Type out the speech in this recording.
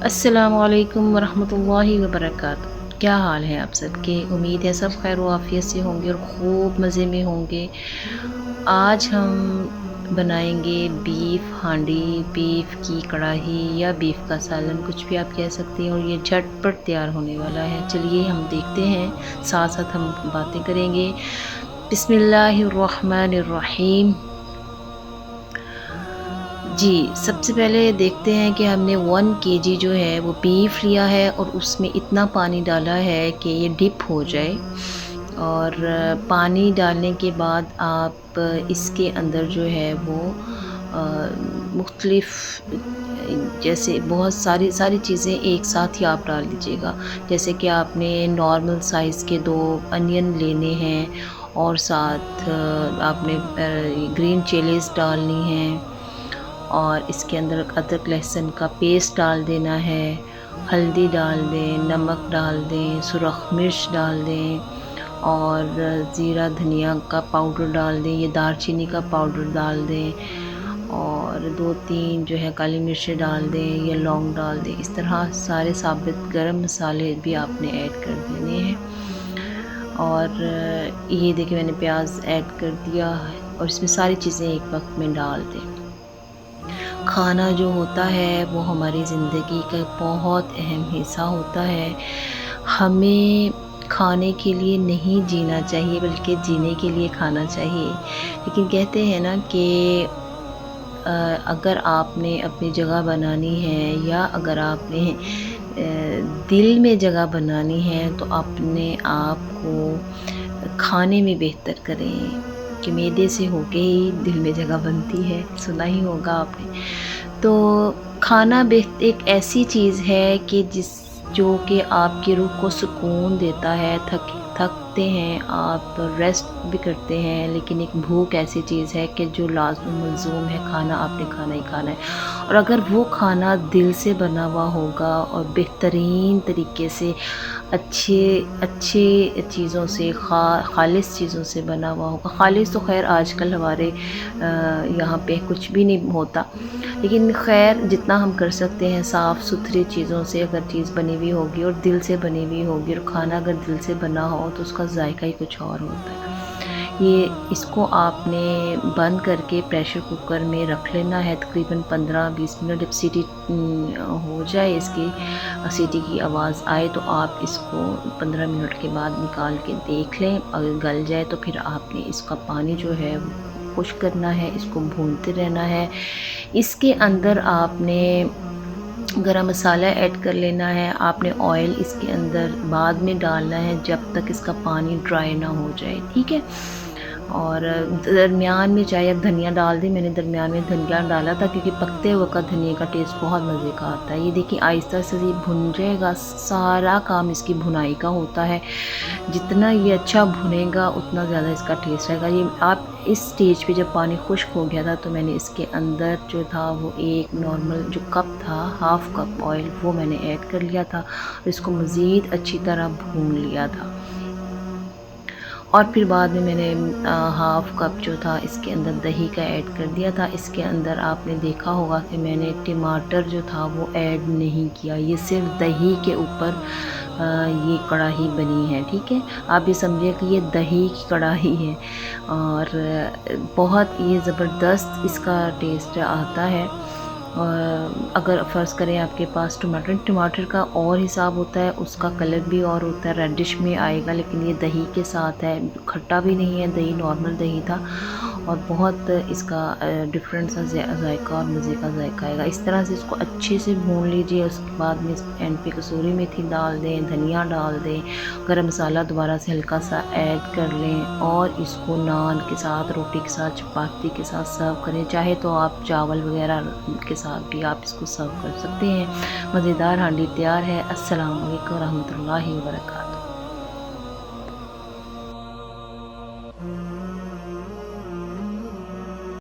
अस्सलामुअलैकुम वरहमतुल्लाहि वबरकातुहू। क्या हाल है आप सबके? उम्मीद है सब खैर आफियत से होंगे और खूब मज़े में होंगे। आज हम बनाएंगे बीफ हांडी, बीफ की कढ़ाई या बीफ का सालन, कुछ भी आप कह सकते हैं, और ये झटपट तैयार होने वाला है। चलिए हम देखते हैं, साथ साथ हम बातें करेंगे। बिस्मिल्लाहिर्रहमानिर्रहीम। जी, सबसे पहले देखते हैं कि हमने 1 केजी जो है वो बीफ लिया है और उसमें इतना पानी डाला है कि ये डिप हो जाए। और पानी डालने के बाद आप इसके अंदर जो है वो मुख्तलिफ़ जैसे बहुत सारी सारी चीज़ें एक साथ ही आप डाल दीजिएगा। जैसे कि आपने नॉर्मल साइज़ के 2 अनियन लेने हैं और साथ आपने ग्रीन चिलीज़ डालनी हैं और इसके अंदर अदरक लहसुन का पेस्ट डाल देना है, हल्दी डाल दें, नमक डाल दें, सुरख मिर्च डाल दें और ज़ीरा धनिया का पाउडर डाल दें, ये दालचीनी का पाउडर डाल दें और 2-3 जो है काली मिर्चें डाल दें या लौंग डाल दें। इस तरह सारे साबित गरम मसाले भी आपने ऐड कर देने हैं। और ये देखिए मैंने प्याज ऐड कर दिया और इसमें सारी चीज़ें एक वक्त में डाल दें। खाना जो होता है वो हमारी ज़िंदगी का बहुत अहम हिस्सा होता है। हमें खाने के लिए नहीं जीना चाहिए बल्कि जीने के लिए खाना चाहिए। लेकिन कहते हैं ना कि अगर आपने अपनी जगह बनानी है या अगर आपने दिल में जगह बनानी है तो अपने आप को खाने में बेहतर करें कि मैदे से होके ही दिल में जगह बनती है, सुना ही होगा आपने। तो खाना एक ऐसी चीज़ है कि जो कि आपकी रूह को सुकून देता है। थकते हैं आप, रेस्ट भी करते हैं, लेकिन एक भूख ऐसी चीज़ है कि जो लाज़िम मलज़ूम है, खाना आपने खाना ही खाना है। और अगर वो खाना दिल से बना हुआ होगा और बेहतरीन तरीके से अच्छे चीज़ों से खालिस चीज़ों से बना हुआ होगा। खालिस तो ख़ैर आजकल हमारे यहाँ पे कुछ भी नहीं होता, लेकिन ख़ैर जितना हम कर सकते हैं साफ़ सुथरी चीज़ों से अगर चीज़ बनी हुई होगी और दिल से बनी हुई होगी, और खाना अगर दिल से बना हो तो उसका जायका ही कुछ और होता है। ये इसको आपने बंद करके प्रेशर कुकर में रख लेना है तकरीबन 15-20 मिनट। जब सीटी हो जाए, इसकी सीटी की आवाज़ आए तो आप इसको 15 मिनट के बाद निकाल के देख लें। अगर गल जाए तो फिर आपने इसका पानी जो है खुश्क करना है, इसको भूनते रहना है। इसके अंदर आपने गरम मसाला ऐड कर लेना है। आपने ऑयल इसके अंदर बाद में डालना है जब तक इसका पानी ड्राई ना हो जाए, ठीक है। और दरमियान में चाहे आप धनिया डाल दें, मैंने दरमियान में धनिया डाला था क्योंकि पकते हुए का धनिया का टेस्ट बहुत मज़े का आता है। ये देखिए आहिस्ता से ये भुन जाएगा, सारा काम इसकी भुनाई का होता है। जितना ये अच्छा भुनेगा उतना ज़्यादा इसका टेस्ट रहेगा। ये आप इस स्टेज पे जब पानी खुश्क हो गया था तो मैंने इसके अंदर जो था वो एक नॉर्मल जो कप था, हाफ़ कप ऑयल, वो मैंने ऐड कर लिया था और इसको मज़ीद अच्छी तरह भून लिया था। और फिर बाद में मैंने हाफ़ कप जो था इसके अंदर दही का ऐड कर दिया था। इसके अंदर आपने देखा होगा कि मैंने टमाटर जो था वो ऐड नहीं किया, ये सिर्फ दही के ऊपर ये कढ़ाई बनी है, ठीक है। आप ये समझिए कि ये दही की कढ़ाई है और बहुत ये ज़बरदस्त इसका टेस्ट आता है। अगर फ़र्ज़ करें आपके पास टमाटर का और हिसाब होता है, उसका कलर भी और होता है, रेडिश में आएगा, लेकिन ये दही के साथ है, खट्टा भी नहीं है, दही नॉर्मल दही था और बहुत इसका डिफरेंट सा जायका और मज़े का जायका आएगा। इस तरह से इसको अच्छे से भून लीजिए। उसके बाद में एंड पे कसूरी मेथी डाल दें, धनिया डाल दें, गरम मसाला दोबारा से हल्का सा ऐड कर लें और इसको नान के साथ, रोटी के साथ, चपाती के साथ सर्व करें। चाहे तो आप चावल वगैरह के साथ भी आप इसको सर्व कर सकते हैं। मज़ेदार हांडी तैयार है। अस्सलाम वालेकुम रहमतुल्लाहि व बरकातहू।